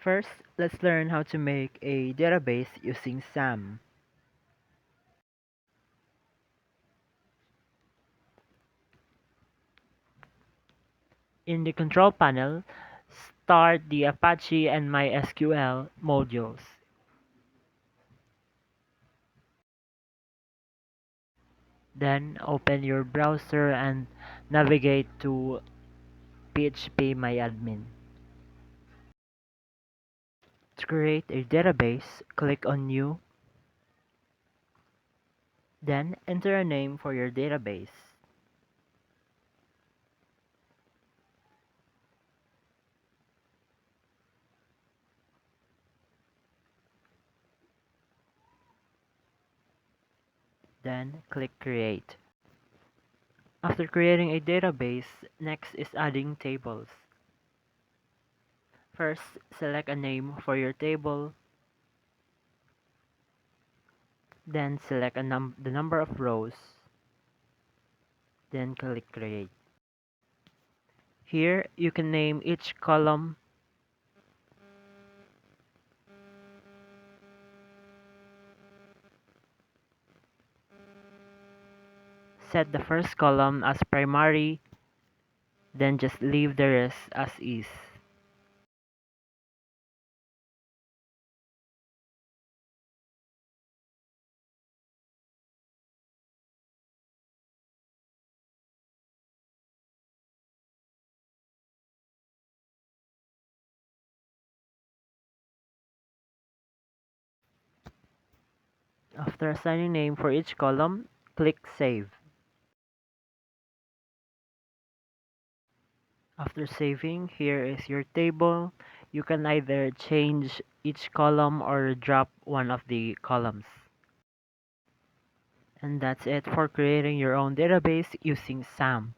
First, let's learn how to make a database using SAM. In the control panel, start the Apache and MySQL modules. Then open your browser and navigate to phpMyAdmin. To create a database, click on New, then enter a name for your database. Then click Create. After creating a database, next is adding tables. First, select a name for your table, then select the number of rows, then click Create. Here, you can name each column. Set the first column as primary, then just leave the rest as is. After assigning name for each column, click Save. After saving, here is your table. You can either change each column or drop one of the columns. And that's it for creating your own database using SAM.